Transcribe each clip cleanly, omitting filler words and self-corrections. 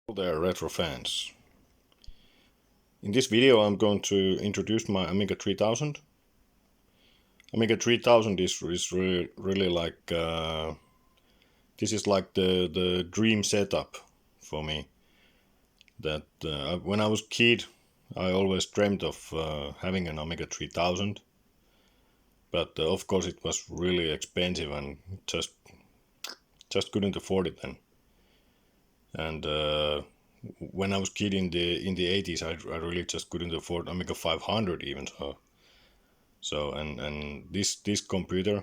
Hello there, retro fans. In this video I'm going to introduce my Amiga 3000. Amiga 3000 is really like this is like the dream setup for me. That when I was a kid I always dreamed of having an Amiga 3000, but of course it was really expensive and just couldn't afford it then. And when I was kid in the 80s, I really just couldn't afford Amiga 500 even so and this computer,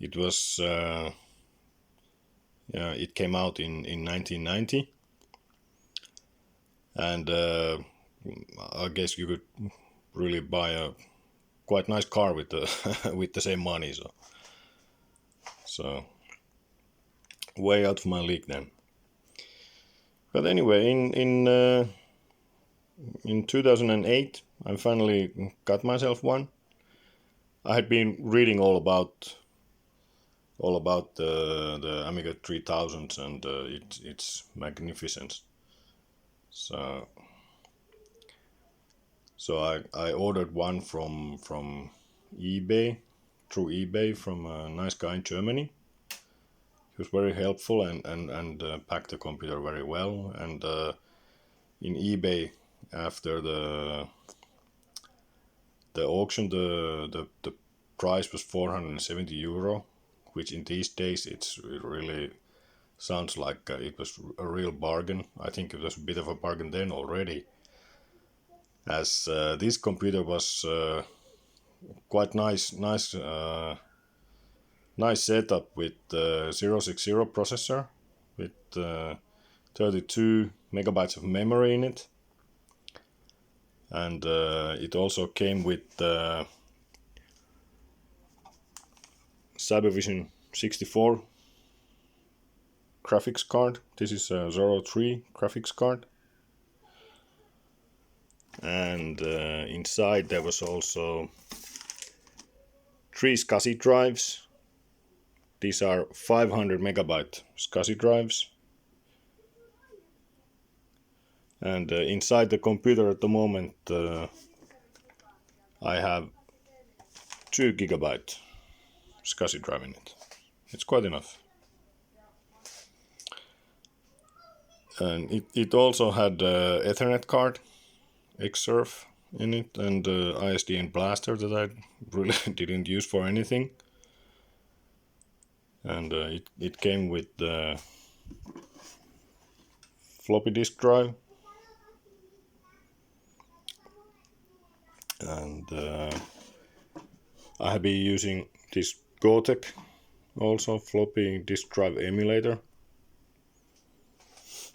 it was it came out in 1990, and I guess you could really buy a quite nice car with the with the same money, so way out of my league then. But anyway, in 2008, I finally got myself one. I had been reading all about the Amiga 3000s and its magnificence. So I ordered one from eBay, through eBay, from a nice guy in Germany. He was very helpful and packed the computer very well. And in eBay, after the auction, the price was €470, which in these days it really sounds like it was a real bargain. I think it was a bit of a bargain then already, as this computer was quite nice setup with 060 processor with 32 megabytes of memory in it, and it also came with Cybervision 64 graphics card. This is a 03 graphics card, and inside there was also 3 SCSI drives. These are 500 megabyte SCSI drives, and inside the computer at the moment I have 2 gigabyte SCSI drive in it. It's quite enough. And it also had Ethernet card, Xsurf in it, and ISDN blaster that I really didn't use for anything. And it came with the floppy disk drive, and I have been using this Gotek, also floppy disk drive emulator.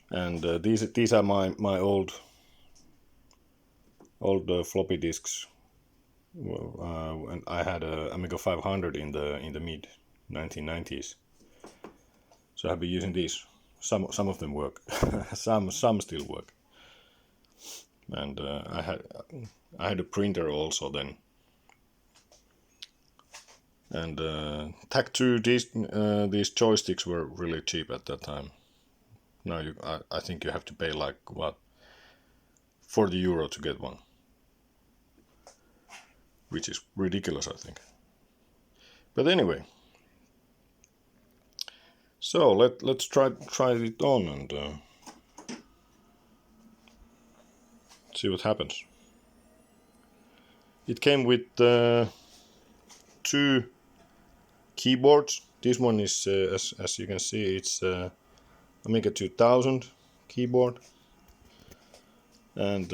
And these are my old floppy disks. And I had a Amiga 500 in the mid 1990s, so I've been using these. Some of them work, some still work. And I had a printer also then. And TAC2, these joysticks were really cheap at that time. Now I think you have to pay like what, €40 to get one, which is ridiculous, I think. But anyway, so let's try it on and see what happens. It came with 2 keyboards. This one is as you can see, it's Amiga 2000 keyboard, and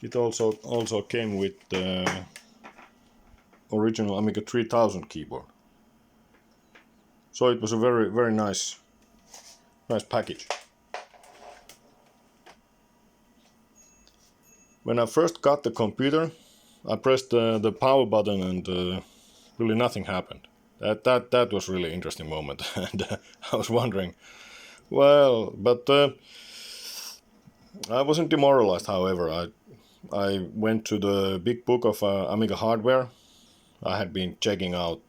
it also came with the original Amiga 3000 keyboard. So it was a very nice package. When I first got the computer, I pressed the power button and really nothing happened. That was really interesting moment. And I was wondering, well, but I wasn't demoralized. However, I went to the big book of Amiga hardware. I had been checking out,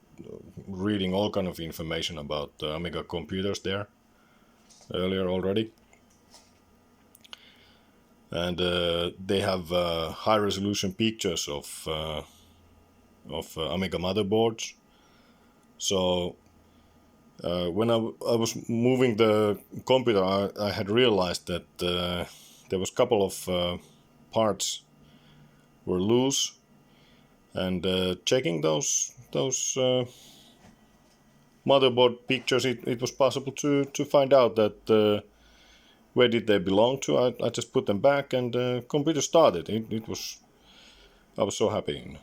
reading all kind of information about Amiga computers there, earlier already. And they have high resolution pictures of Amiga motherboards. So when I was moving the computer, I had realized that there was a couple of parts were loose, and checking those motherboard pictures, it was possible to find out that where did they belong to. I just put them back, and the computer started. It was, I was so happy.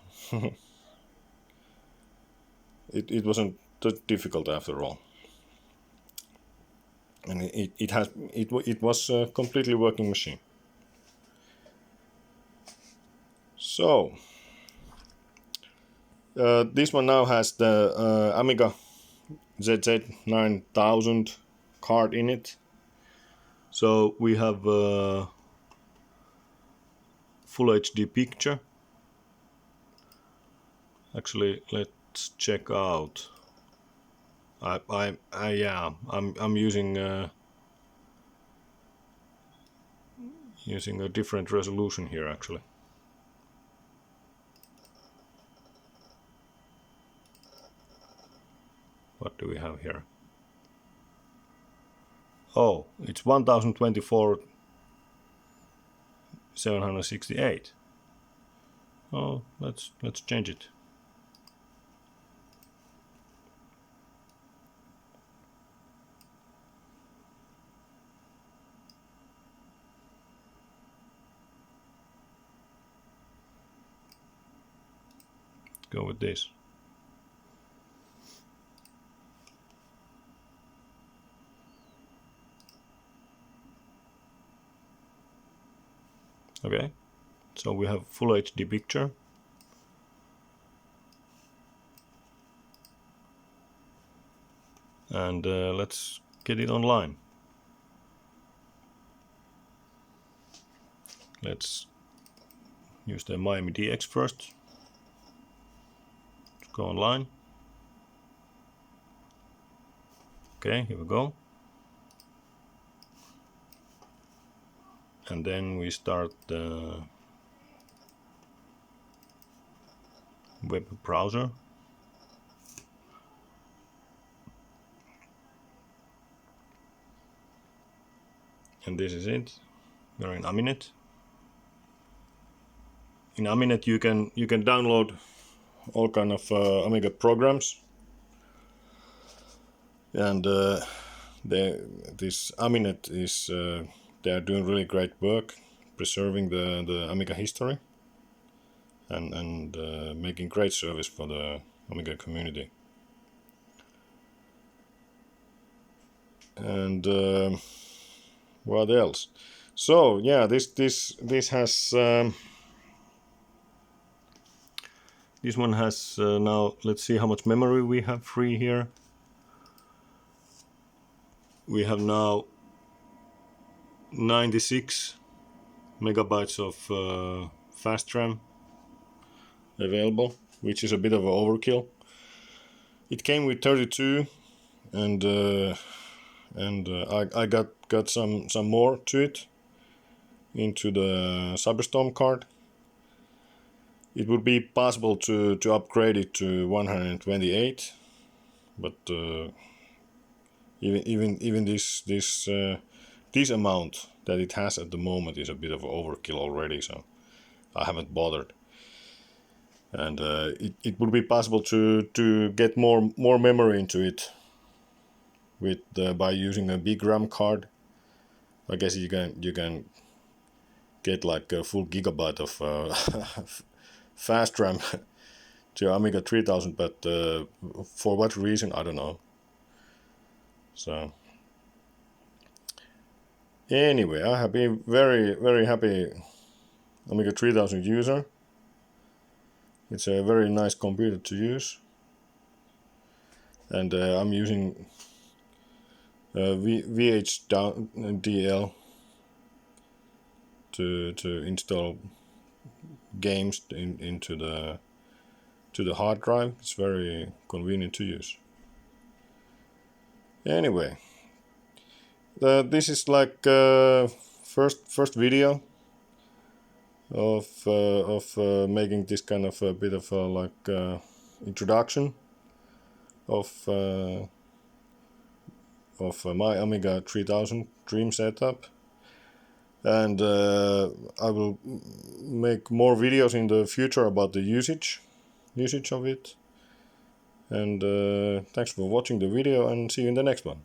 It wasn't that difficult after all, and it was a completely working machine. So this one now has the Amiga ZZ9000 card in it. So we have full HD picture. Actually, let's check out. I'm using a different resolution here actually. What do we have here? Oh, it's 1024 768. Oh, let's change it. Go with this. Okay, so we have full HD picture. And let's get it online. Let's use the Miami DX first. Let's go online. Okay, here we go. And then we start the web browser. And this is it. We're in Aminet. In Aminet you can download all kind of Amiga programs, and this Aminet is they are doing really great work preserving the Amiga history and making great service for the Amiga community. And what else? So yeah, this has this one has now, let's see how much memory we have free here. We have now 96 megabytes of fast RAM available, which is a bit of an overkill. It came with 32, and I got some more to it into the Cyberstorm card. It would be possible to upgrade it to 128, but even this amount that it has at the moment is a bit of overkill already, so I haven't bothered. And it would be possible to get more memory into it with by using a big RAM card. I guess you can get like a full gigabyte of fast RAM to Amiga 3000, but for what reason I don't know. So anyway, I have been very happy Amiga 3000 user. It's a very nice computer to use, and I'm using VHDL to install games into the hard drive. It's very convenient to use. Anyway, This is like first video of making this kind of a bit of a like introduction of my Amiga 3000 Dream setup, and I will make more videos in the future about the usage of it. And thanks for watching the video, and see you in the next one.